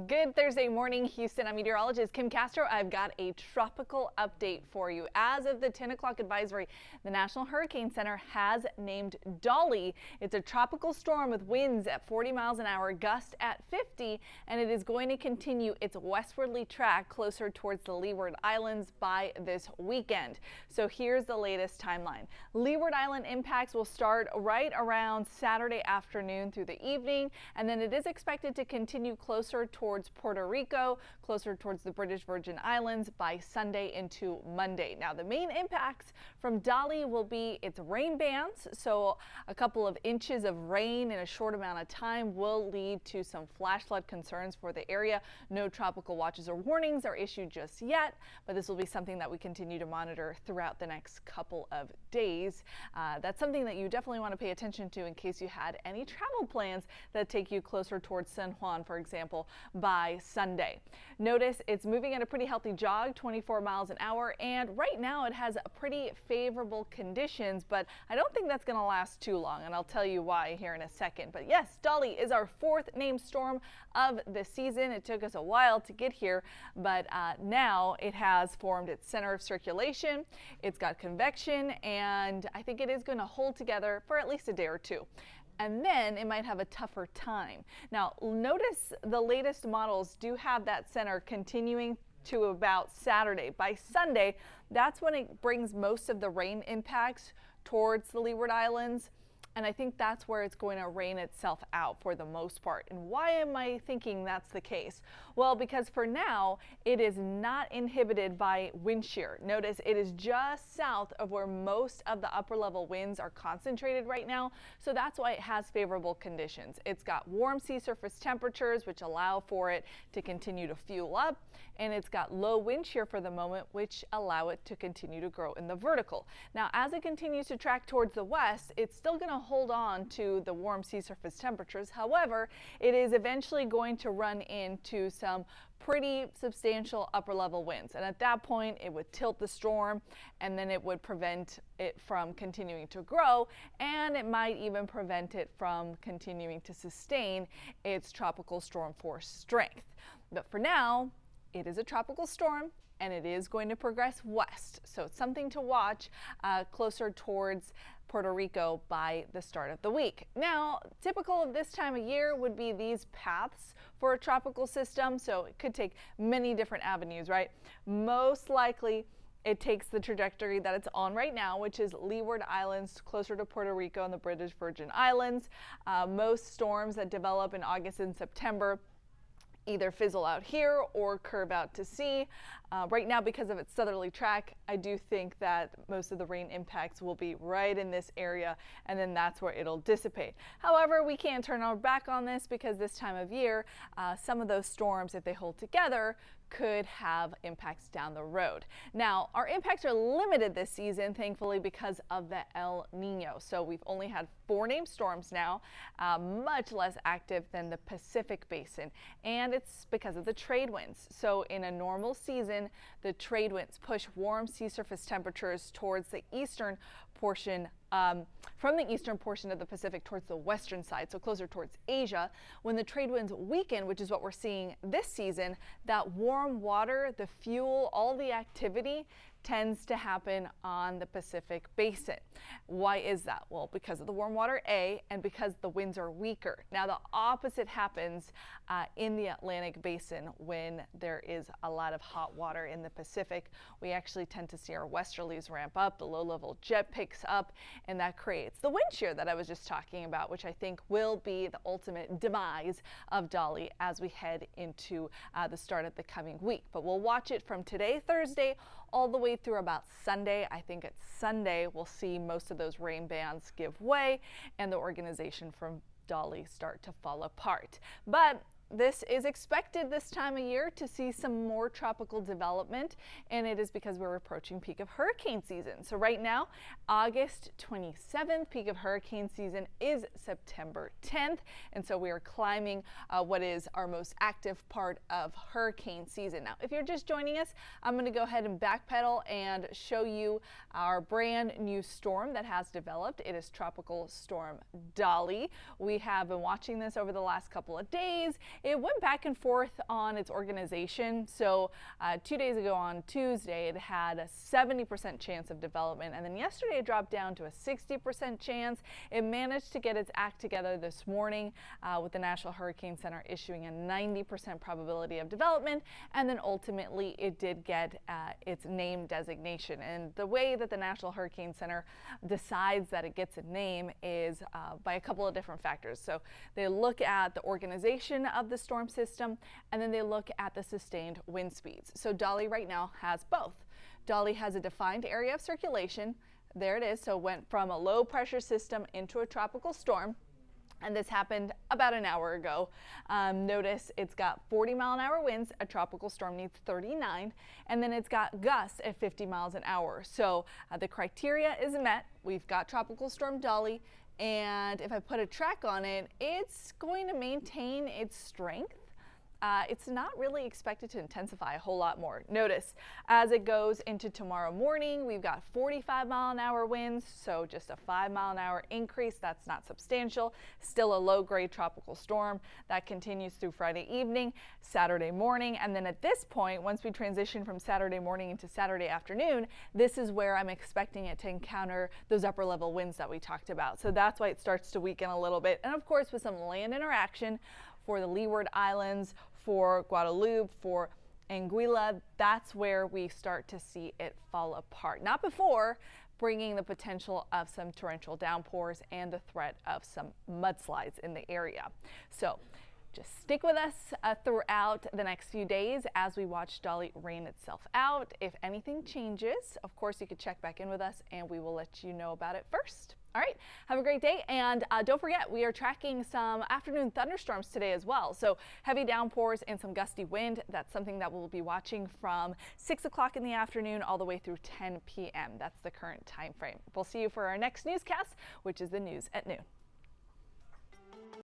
Good Thursday morning, Houston. I'm meteorologist Kim Castro. I've got a tropical update for you. As of the 10 o'clock advisory, the National Hurricane Center has named Dolly. It's a tropical storm with winds at 40 miles an hour, gusts at 50, and it is going to continue its westwardly track closer towards the Leeward Islands by this weekend. So here's the latest timeline. Leeward Island impacts will start right around Saturday afternoon through the evening, and then it is expected to continue closer towards Puerto Rico, closer towards the British Virgin Islands by Sunday into Monday. Now, the main impacts from Dolly will be its rain bands. So a couple of inches of rain in a short amount of time will lead to some flash flood concerns for the area. No tropical watches or warnings are issued just yet, but this will be something that we continue to monitor throughout the next couple of days. That's something that you definitely want to pay attention to in case you had any travel plans that take you closer towards San Juan, for example, by Sunday. Notice it's moving at a pretty healthy jog, 24 miles an hour, and right now it has pretty favorable conditions, but I don't think that's going to last too long, and I'll tell you why here in a second. But yes, Dolly is our fourth named storm of the season. It took us a while to get here, but now it has formed its center of circulation. It's got convection, and I think it is going to hold together for at least a day or two. And then it might have a tougher time. Now, notice the latest models do have that center continuing to about Saturday. By Sunday, that's when it brings most of the rain impacts towards the Leeward Islands. And I think that's where it's going to rain itself out for the most part. And why am I thinking that's the case? Well, because for now, it is not inhibited by wind shear. Notice it is just south of where most of the upper level winds are concentrated right now. So that's why it has favorable conditions. It's got warm sea surface temperatures, which allow for it to continue to fuel up. And it's got low wind shear for the moment, which allow it to continue to grow in the vertical. Now, as it continues to track towards the west, it's still going to hold on to the warm sea surface temperatures. However, it is eventually going to run into some pretty substantial upper level winds, and at that point it would tilt the storm, and then it would prevent it from continuing to grow, and it might even prevent it from continuing to sustain its tropical storm force strength. But for now, it is a tropical storm, and it is going to progress west. So it's something to watch closer towards Puerto Rico by the start of the week. Now, typical of this time of year would be these paths for a tropical system. So it could take many different avenues, right? Most likely, it takes the trajectory that it's on right now, which is Leeward Islands, closer to Puerto Rico and the British Virgin Islands. Most storms that develop in August and September either fizzle out here or curve out to sea. Right now, because of its southerly track, I do think that most of the rain impacts will be right in this area, and then that's where it'll dissipate. However, we can't turn our back on this because this time of year, some of those storms, if they hold together, could have impacts down the road. Now, our impacts are limited this season, thankfully, because of the El Nino. So we've only had 4 named storms now, much less active than the Pacific Basin, and it's because of the trade winds. So in a normal season, the trade winds push warm sea surface temperatures towards the eastern portion, from the eastern portion of the Pacific towards the western side, so closer towards Asia. When the trade winds weaken, which is what we're seeing this season, that warm water, the fuel, all the activity tends to happen on the Pacific Basin. Why is that? Well, because of the warm water, A, and because the winds are weaker. Now, the opposite happens in the Atlantic Basin when there is a lot of hot water in the Pacific. We actually tend to see our westerlies ramp up, the low-level jet picks up, and that creates the wind shear that I was just talking about, which I think will be the ultimate demise of Dolly as we head into the start of the coming week. But we'll watch it from today, Thursday, all the way through about Sunday. I think it's Sunday we'll see most of those rain bands give way and the organization from Dolly start to fall apart. But this is expected this time of year to see some more tropical development, and it is because we're approaching peak of hurricane season. So right now, August 27th, peak of hurricane season is September 10th, and so we are climbing what is our most active part of hurricane season. Now, if you're just joining us, I'm going to go ahead and backpedal and show you our brand new storm that has developed. It is Tropical Storm Dolly. We have been watching this over the last couple of days, it went back and forth on its organization. So 2 days ago on Tuesday, it had a 70% chance of development, and then yesterday it dropped down to a 60% chance. It managed to get its act together this morning with the National Hurricane Center issuing a 90% probability of development, and then ultimately it did get its name designation. And the way that the National Hurricane Center decides that it gets a name is by a couple of different factors. So they look at the organization of the storm system, and then they look at the sustained wind speeds. So Dolly right now has both. Dolly has a defined area of circulation. There it is. So it went from a low pressure system into a tropical storm. And this happened about an hour ago. Notice it's got 40-mile-an-hour winds. A tropical storm needs 39. And then it's got gusts at 50 miles an hour. So the criteria is met. We've got Tropical Storm Dolly. And if I put a track on it, it's going to maintain its strength. It's not really expected to intensify a whole lot more. Notice as it goes into tomorrow morning, we've got 45-mile-an-hour winds, so just a 5-mile-an-hour increase. That's not substantial. Still a low-grade tropical storm. That continues through Friday evening, Saturday morning, and then at this point, once we transition from Saturday morning into Saturday afternoon, this is where I'm expecting it to encounter those upper-level winds that we talked about. So that's why it starts to weaken a little bit, and of course with some land interaction for the Leeward Islands, for Guadeloupe, for Anguilla, that's where we start to see it fall apart. Not before, bringing the potential of some torrential downpours and the threat of some mudslides in the area. So just stick with us throughout the next few days as we watch Dolly rain itself out. If anything changes, of course, you could check back in with us and we will let you know about it first. All right, have a great day, and don't forget, we are tracking some afternoon thunderstorms today as well. So heavy downpours and some gusty wind. That's something that we'll be watching from 6 o'clock in the afternoon all the way through 10 p.m. That's the current time frame. We'll see you for our next newscast, which is the news at noon.